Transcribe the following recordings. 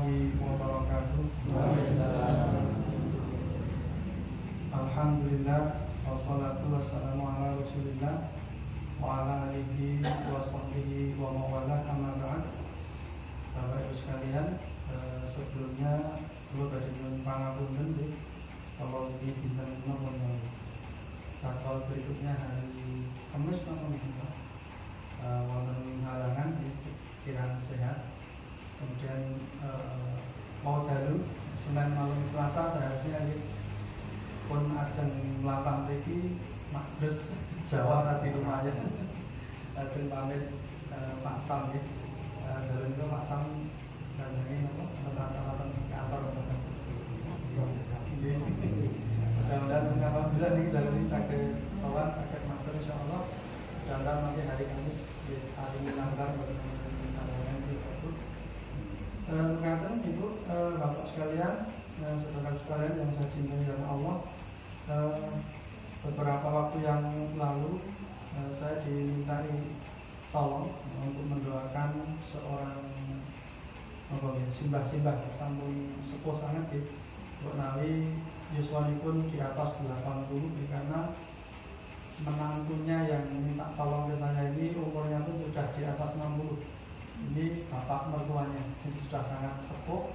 warahmatullahi wabarakatuh. Alhamdulillah wassalatu wassalamu ala Rasulillah wa ala alihi wa sahbihi wa mawala amma ba'd. Bapak Ibu sekalian, sebelumnya perlu dari pangapunten kalau ini bintang nomor jadwal berikutnya hari Kamis nomor wonten halangan kiraan sehat. Kemudian mau dalu Senin malam Selasa seharusnya pun ajeng melapang lagi makdes Jawa tadi rumahnya ajeng pamit Pak Sam ya dalam itu Pak Sam dan ini tentang kantor mudah-mudahan alhamdulillah nih dalam ini sakit sowan sakit master insyaallah dan nanti hari Kamis hari langgar mengatakan Ibu, Bapak sekalian, saudara sekalian yang saya cintai dan Allah, beberapa waktu yang lalu saya dimintai tolong untuk mendoakan seorang simbah-simbah sampun sepuh sangat ya, Mbok Nawi yuswanipun di atas 80 karena menantunya yang minta tolong ke saya ini umurnya pun sudah di atas 60. Ini bapak mertuanya, jadi sudah sangat sepuh.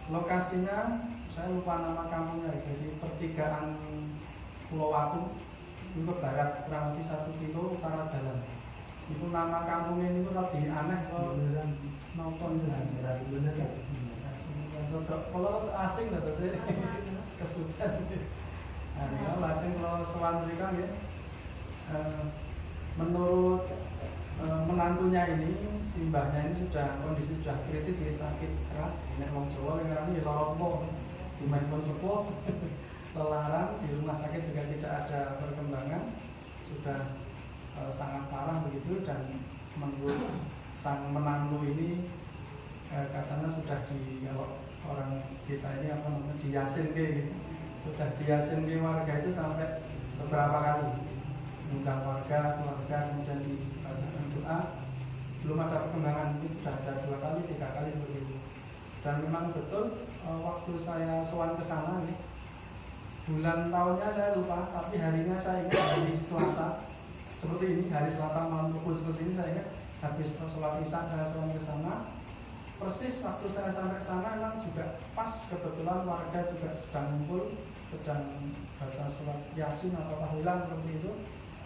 Lokasinya saya lupa nama kampungnya, jadi pertigaan Pulau Watu itu ke barat kurang lebih 1 kilo utara jalan. Itu nama kampungnya ini tuh lebih aneh kalau nonton bener ya. Kalau asing lah saya kesukaan. Nah, kalau asing kalau sewan mereka ya, menurut menantunya ini, simbahnya ini sudah kondisi sudah kritis ya, sakit keras. Ini orang Jawa yang ini lorong dimain pun sepuh, lelaran di rumah sakit juga tidak ada perkembangan, sudah sangat parah begitu. Dan menurut sang menantu ini katanya sudah kalau orang kita ini apa namanya diyasin gitu, sudah diyasin warga itu sampai beberapa kali, undang warga, keluarga, kemudian dibacakan doa. Belum ada perkembangan, itu sudah ada 2 kali, 3 kali begitu. Dan memang betul waktu saya sowan ke sana nih, bulan tahunnya saya lupa, tapi harinya saya ingat hari Selasa seperti ini, hari Selasa malam pukul seperti ini saya ingat, habis sholat isya saya sowan ke sana. Persis waktu saya sampai ke sana memang juga pas kebetulan warga juga sedang ngumpul, sedang baca surat Yasin atau tahlilan seperti itu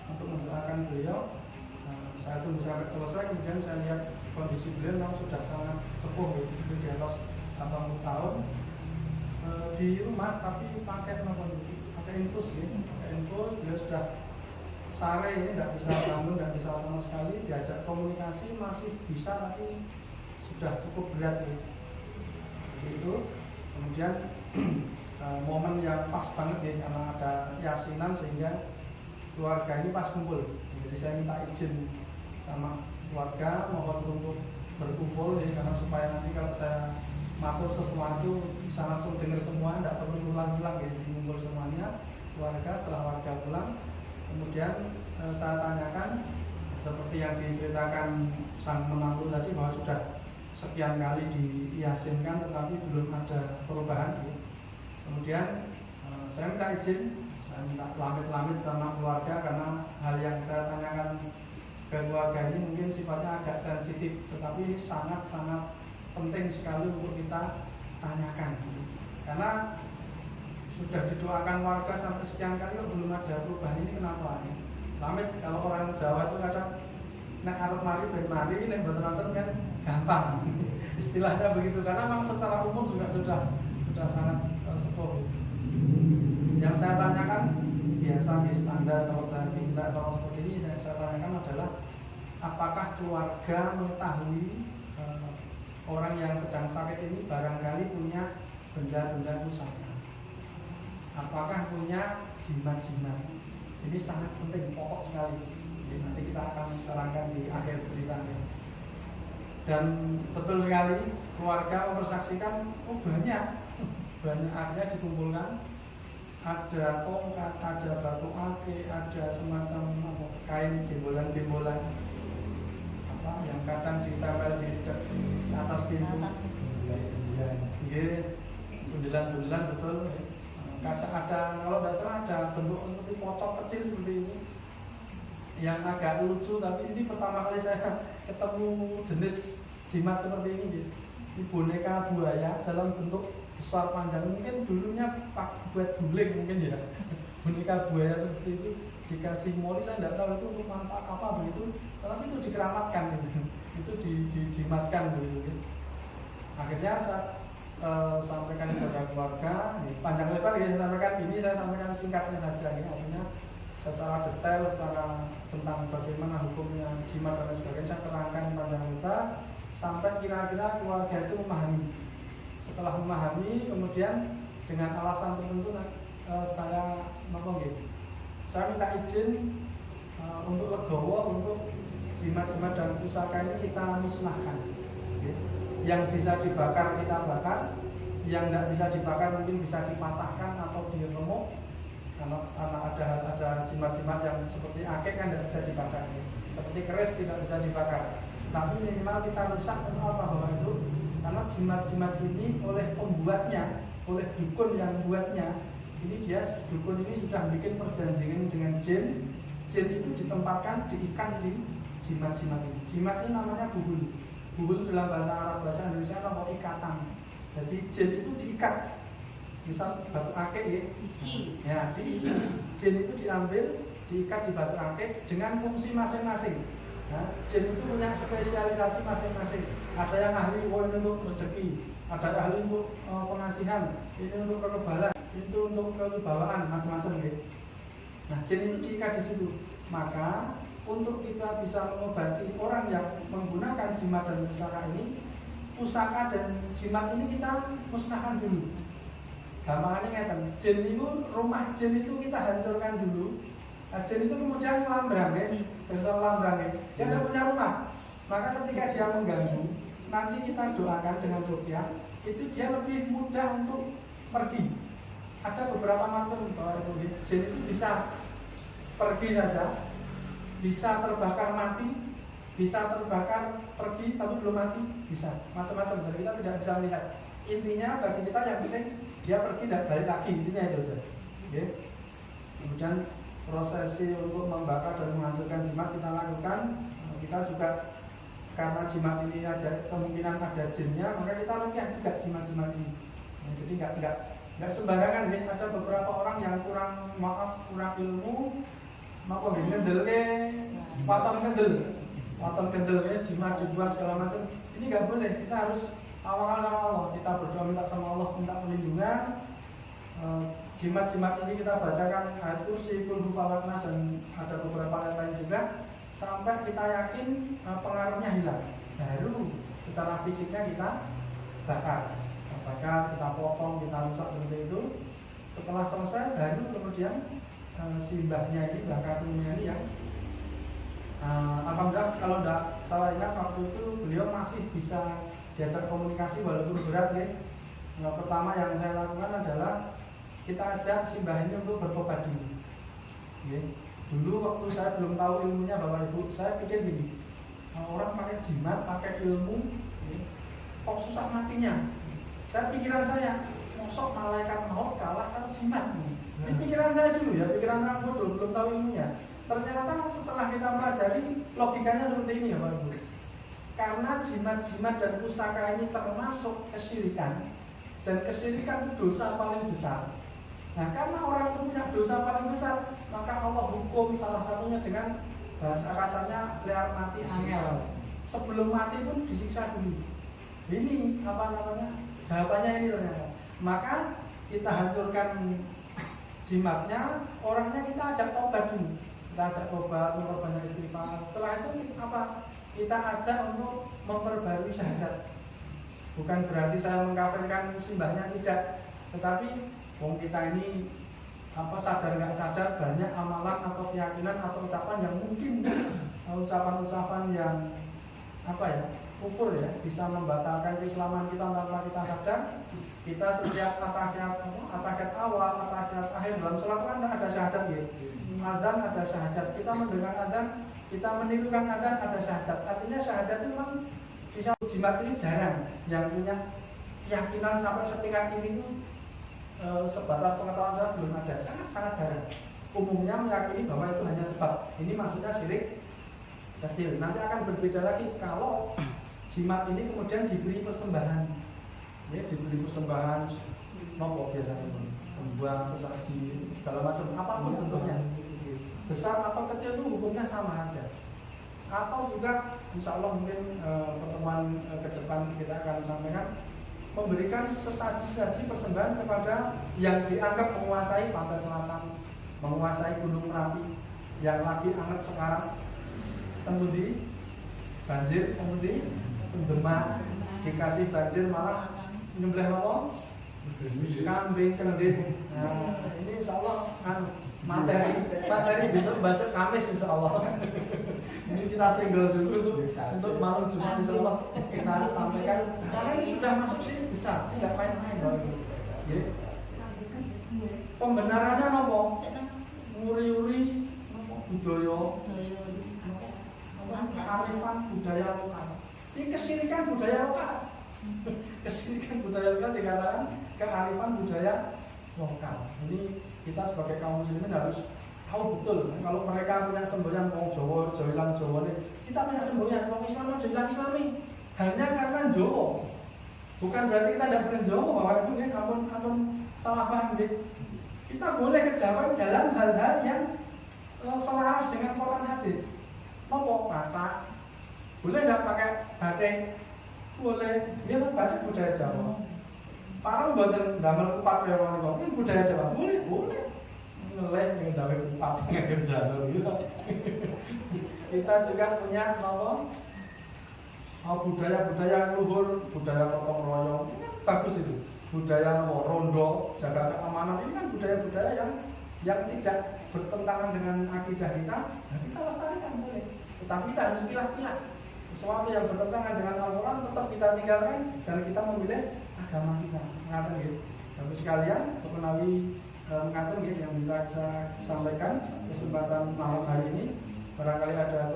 untuk mendoakan beliau. Saya tunggu sampai selesai, kemudian saya lihat kondisi beliau memang sudah sangat sepuh, itu di atas 80 tahun di rumah, tapi pakai infus ya, pakai infus. Beliau sudah sare ini tidak bisa bangun, tidak bisa sama sekali, diajak komunikasi masih bisa tapi sudah cukup berat ya. Itu kemudian momen yang pas banget ya, karena ada yasinan sehingga keluarga ini pas kumpul. Jadi saya minta izin sama keluarga mohon untuk berkumpul ya, karena supaya nanti kalau saya matur sesuatu bisa langsung dengar semua, tidak perlu ulang-ulang ya. Jadi kumpul semuanya keluarga. Setelah warga pulang, kemudian saya tanyakan seperti yang diceritakan sang menantu tadi, bahwa sudah sekian kali diyasinkan tetapi belum ada perubahan ya. Kemudian saya minta izin, saya minta lamit-lamit sama keluarga, karena hal yang saya tanyakan ke keluarga ini mungkin sifatnya agak sensitif, tetapi sangat-sangat penting sekali untuk kita tanyakan. Karena sudah didoakan warga sampai sekian kali kok belum ada perubahan, ini kenapa nih? Lamit, kalau orang Jawa itu kadang nek arep mari ben mari, nek mboten nonton kan gampang. Istilahnya begitu, karena memang secara umum juga sudah sangat sepuh. Yang saya tanyakan biasa di standar, kalau saya minta tolong seperti ini, yang saya tanyakan adalah apakah keluarga mengetahui orang yang sedang sakit ini barangkali punya benda-benda pusaka, apakah punya jimat-jimat. Ini sangat penting, pokok sekali. Jadi nanti kita akan terangkan di akhir ceritanya. Dan betul sekali keluarga mempersaksikan, oh banyak akhirnya dikumpulkan. Ada tongkat, ada batu ake, ada semacam kain gembolan-gembolan yang kadang ditempel di atas Bundelan betul. Kadang ada, kalau tidak salah ada bentuk seperti pocong kecil seperti ini yang agak lucu, tapi ini pertama kali saya ketemu jenis jimat seperti ini. Ini boneka buaya dalam bentuk besar panjang, mungkin dulunya buat guling mungkin ya. Boneka buaya seperti itu dikasih moli, saya tidak tahu itu untuk manfaat apa begitu, tetapi itu dikeramatkan gitu. Itu dijimatkan begitu. Akhirnya saya sampaikan kepada keluarga, panjang lebar ya saya sampaikan singkatnya saja ya, artinya secara detail, secara tentang bagaimana hukumnya jimat dan sebagainya saya terangkan panjang lebar sampai kira-kira keluarga itu memahami. Setelah memahami, kemudian dengan alasan tertentu saya minta izin untuk legowo untuk jimat-jimat dan pusaka ini kita musnahkan. Yang bisa dibakar kita bakar, yang tidak bisa dibakar mungkin bisa dipatahkan atau diremuk. Karena ada jimat-jimat yang seperti akik kan tidak bisa dibakar, seperti keris tidak bisa dibakar. Tapi minimal kita rusak untuk apa bahwa itu? Karena jimat-jimat ini oleh pembuatnya, oleh dukun yang buatnya, dukun ini sudah bikin perjanjian dengan jin. Jin itu ditempatkan, diikat di jimat-jimat ini. Jimat ini namanya buhul. Buhul dalam bahasa Arab, bahasa Indonesia nama ikatan. Jadi jin itu diikat. Misal batu akik ya, diisi. Jin itu diambil, diikat di batu akik dengan fungsi masing-masing. Nah, jin itu punya spesialisasi masing-masing. Ada yang ahli untuk rezeki, ada yang ahli untuk pengasihan, ini untuk kekebalan, itu untuk kewibawaan, macam-macam gitu. Nah, jin itu diikat di situ. Maka untuk kita bisa mengobati orang yang menggunakan jimat dan pusaka ini, pusaka dan jimat ini kita musnahkan dulu. Gampangannya ngeten, jin itu, rumah jin itu kita hancurkan dulu. Nah, jin itu kemudian lambrang dia tidak punya rumah. Maka ketika dia mengganggu, nanti kita doakan dengan ruqyah, itu dia lebih mudah untuk pergi. Ada beberapa macam jin itu bisa pergi saja, bisa terbakar mati, bisa terbakar pergi tapi belum mati, bisa macam-macam. Jadi kita tidak bisa melihat. Intinya bagi kita yang penting dia pergi dan balik lagi, intinya itu saja. Okay. Kemudian prosesi untuk membakar dan menghancurkan jimat kita lakukan. Kita juga karena jimat ini ada kemungkinan ada jinnya, maka kita ruqyah juga jimat-jimat ini. Jadi nggak sembarangan. Ada beberapa orang yang kurang ilmu. Maka ngendelnya waton kendelnya jimat dibuat segala macam, ini nggak boleh. Kita harus awal sama Allah, kita berdoa minta sama Allah, minta perlindungan. Jimat-jimat ini kita bacakan ayat kursi, kulhu, falak, nas, dan ada beberapa ayat lain juga sampai kita yakin pengaruhnya hilang. Baru secara fisiknya kita bakar, kita potong, kita rusak seperti itu. Setelah selesai, baru kemudian si mbahnya ini, Mbah Kartunya ini yang alhamdulillah kalau tidak salah ingat waktu itu beliau masih bisa diajak komunikasi walaupun berat ya. Yang pertama yang saya lakukan adalah kita ajak si mbah ini untuk bertobat dulu. Ya. Dulu waktu saya belum tahu ilmunya Bapak Ibu, saya pikir gini, orang pakai jimat, pakai ilmu, ya, kok susah matinya. Saya pikiran saya, mosok malaikat maut kalah kalau jimat. Ini pikiran saya dulu ya, pikiran orang bodoh, belum tahu ilmunya. Ternyata setelah kita pelajari, logikanya seperti ini ya Pak Ibu. Karena jimat-jimat dan pusaka ini termasuk kesyirikan, dan kesyirikan itu dosa paling besar. Nah, karena orang itu punya dosa paling besar, maka Allah hukum salah satunya dengan bahasa kasarnya liar mati angel. Sebelum mati pun disiksa dulu. Ini jawabannya ini ternyata. Maka kita hancurkan jimatnya, orangnya kita ajak tobat dulu. Kita ajak tobat, memperbanyak istighfar. Setelah itu kita ajak untuk memperbarui syahadat. Bukan berarti saya mengkafirkan simbahnya, tidak. Tetapi kita ini sadar nggak sadar banyak amalan atau keyakinan atau ucapan yang mungkin ucapan-ucapan yang kufur ya, bisa membatalkan keislaman kita tanpa kita sadar. Kita setiap atakat awal, atakat akhir dalam sholat kan ada syahadat ya. Adzan ada syahadat. Kita mendengar adzan, kita menirukan adzan ada syahadat. Artinya syahadat itu memang Bisa jimat ini jarang yang punya keyakinan sampai setingkat ini tuh sebatas pengetahuan saya belum ada, sangat jarang. Umumnya meyakini bahwa itu hanya sebab. Ini maksudnya syirik kecil. Nanti akan berbeda lagi kalau jimat ini kemudian diberi persembahan, ya, diberi persembahan nopo biasanya membuang sesaji segala macam apapun bentuknya, besar atau kecil itu hukumnya sama aja. Atau juga insya Allah mungkin pertemuan ke depan kita akan sampaikan memberikan sesaji-sesaji persembahan kepada yang dianggap menguasai pantai selatan, menguasai gunung Merapi yang lagi hangat sekarang, kemudian banjir, kemudian Demak dikasih banjir malah nyembelih apa? Kambing, kendit. Nah, ini insya Allah materi besok bahasa Kamis insya Allah. Ini kita single dulu untuk malam Jumat insya Allah kita sampaikan. Karena ini sudah masuk sini besar, tidak main-main. Ya. Pembenarannya apa? Nguri-uri budaya, kearifan budaya lokal. Ini kesirikan budaya lokal. Kesirikan budaya lokal dikatakan kearifan budaya lokal. Ini kita sebagai kaum muslimin harus tahu betul. Kalau mereka punya semboyan wong Jawa, Jawilan Jawa ini, kita punya semboyan wong Islam, Jawilan Islami. Hanya karena Jawa. Bukan berarti kita tidak boleh Jawa bahwa itu ya kampun salah paham gitu. Kita boleh kejawen dalam hal-hal yang selaras dengan Quran hadis. Mau batak, boleh tidak pakai batik? Boleh. Dia kan batik budaya Jawa. Parang buatan damel kupat ya orang itu, ini budaya Jawa. Boleh. Ngelek yang damel kupat yang Jawa gitu. Kita juga punya budaya luhur, budaya gotong royong. Ini bagus itu. Budaya rondo, jaga keamanan, ini kan budaya-budaya yang tidak bertentangan dengan akidah kita, nah kita lestarikan boleh. Tetapi kita harus pilah-pilah. Sesuatu yang bertentangan dengan Al-Quran tetap kita tinggalkan dan kita memilih agama kita. Mengatakan gitu. Bapak sekalian, Menawi mengatakan gitu yang bisa saya sampaikan kesempatan malam hari ini. Barangkali ada